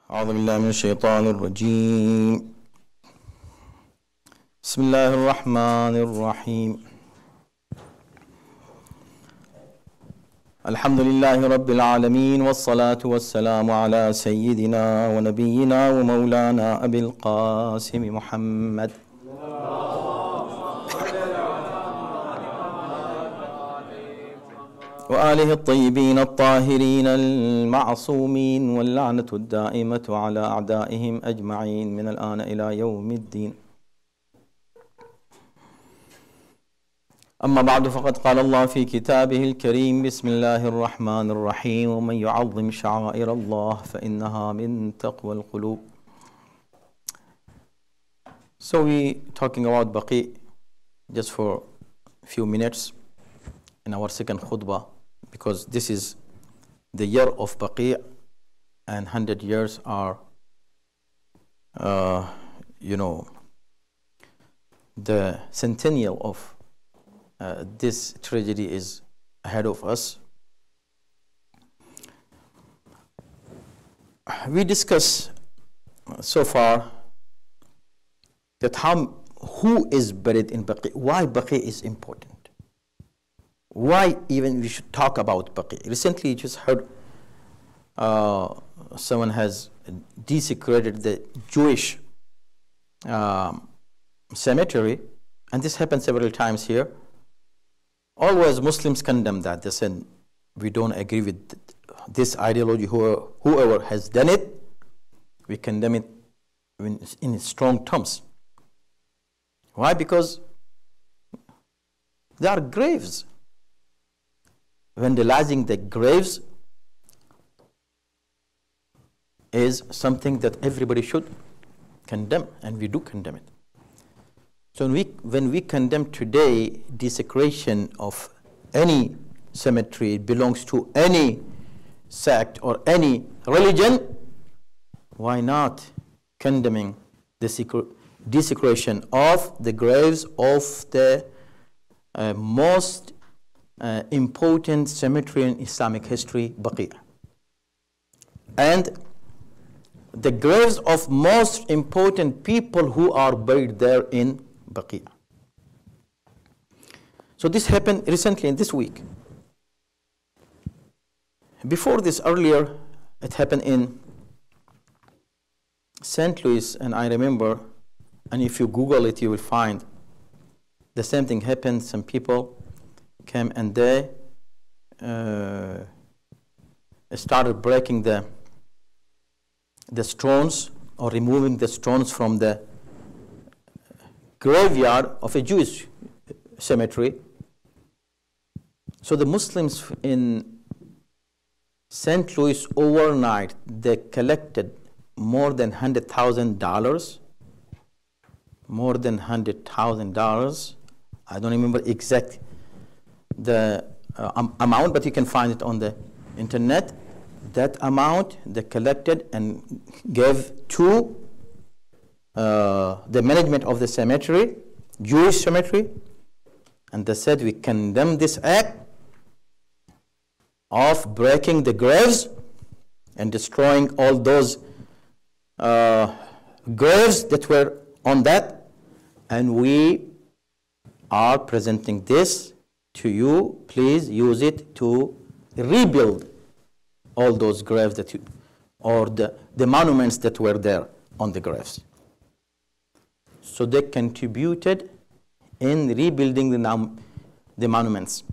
أعوذ بالله من الشيطان الرجيم بسم الله الرحمن الرحيم الحمد لله رب العالمين والصلاة والسلام على سيدنا ونبينا ومولانا أبي القاسم محمد وآله الطيبين الطاهرين المعصومين واللعنة الدائمة على أعدائهم أجمعين من الآن إلى يوم الدين. أما بعد فقد قال الله في كتابه الكريم بسم الله الرحمن الرحيم ومن يعظم شعائر الله فإنها من تقوى القلوب. So we talking about Baqee just for a few minutes in our second khutbah, because this is the year of Baqee and 100 years are the centennial of this tragedy is ahead of us. We discussed so far that who is buried in Baqee, why Baqee is important, why even we should talk about Baqee. Recently you just heard someone has desecrated the Jewish cemetery, and this happened several times here. Always Muslims condemn that. They said, we don't agree with this ideology. Whoever has done it, we condemn it in strong terms. Why? Because they are graves. Vandalizing the graves is something that everybody should condemn, and we do condemn it. So when we condemn today desecration of any cemetery, it belongs to any sect or any religion, why not condemning the desecration of the graves of the most important cemetery in Islamic history, Baqee, and the graves of most important people who are buried there in Baqee. So this happened recently in this week. Before this, earlier, it happened in St. Louis, and I remember, and if you Google it, you will find the same thing happened. Some people came and they started breaking the stones or removing the stones from the graveyard of a Jewish cemetery. So the Muslims in St. Louis overnight, they collected more than $100,000. More than $100,000. I don't remember exact the amount, but you can find it on the internet. That amount they collected and gave to the management of the cemetery, Jewish cemetery, and they said, we condemn this act of breaking the graves and destroying all those graves that were on that, and we are presenting this to you. Please use it to rebuild all those graves that or the monuments that were there on the graves. So they contributed in rebuilding the monuments.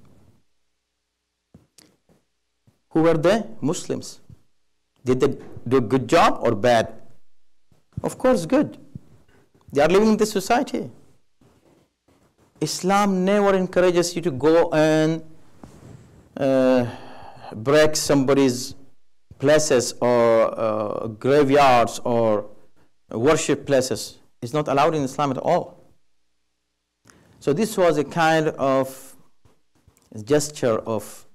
Who were they? Muslims. Did they do a good job or bad? Of course, good. They are living in this society. Islam never encourages you to go and break somebody's places or graveyards or worship places. It's not allowed in Islam at all. So this was a kind of gesture of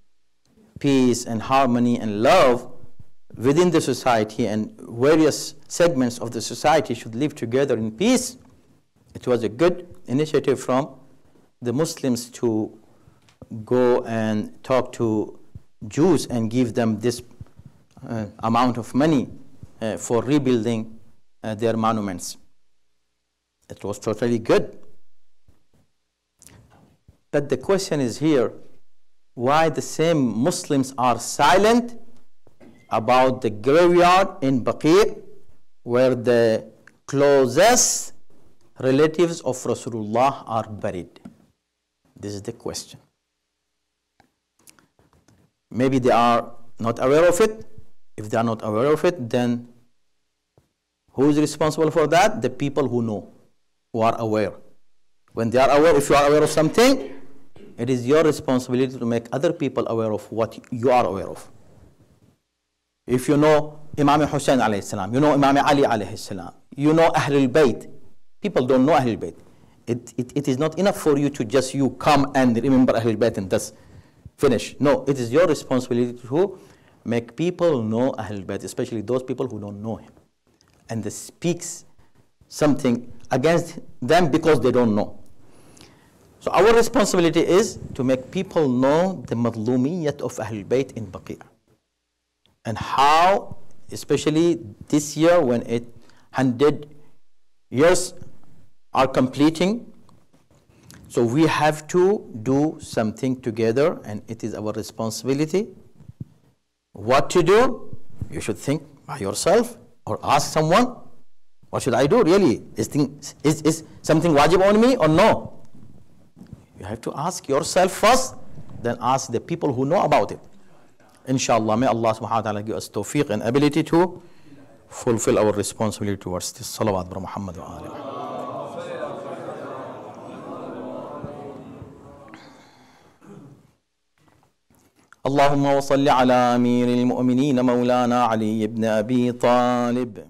peace and harmony and love within the society, and various segments of the society should live together in peace. It was a good initiative from the Muslims to go and talk to Jews and give them this amount of money for rebuilding their monuments. It was totally good. But the question is here, why the same Muslims are silent about the graveyard in Baqee, where the closest relatives of Rasulullah are buried? This is the question. Maybe they are not aware of it. If they are not aware of it, then who is responsible for that? The people who know, who are aware. When they are aware, if you are aware of something, it is your responsibility to make other people aware of what you are aware of. If you know Imam Husain alayhi salam, you know Imam Ali alayhi salam, you know Ahlul Bayt. People don't know Ahlul Bayt. It is not enough for you to just you come and remember Ahlul Bayt and thus finish. No, it is your responsibility to make people know Ahlul Bayt, especially those people who don't know him. And this speaks something against them because they don't know. So our responsibility is to make people know the madlumiyat of Ahlul Bayt in Baqee. And how, especially this year when 100 years are completing, so we have to do something together, and it is our responsibility. What to do? You should think by yourself or ask someone, what should I do really? Is something wajib on me or no? You have to ask yourself first, then ask the people who know about it. Inshallah, may Allah subhanahu wa ta'ala give us tawfiq and ability to fulfill our responsibility towards this. Salawat bro Muhammad wa alihi. اللهم وصل على أمير المؤمنين مولانا علي بن أبي طالب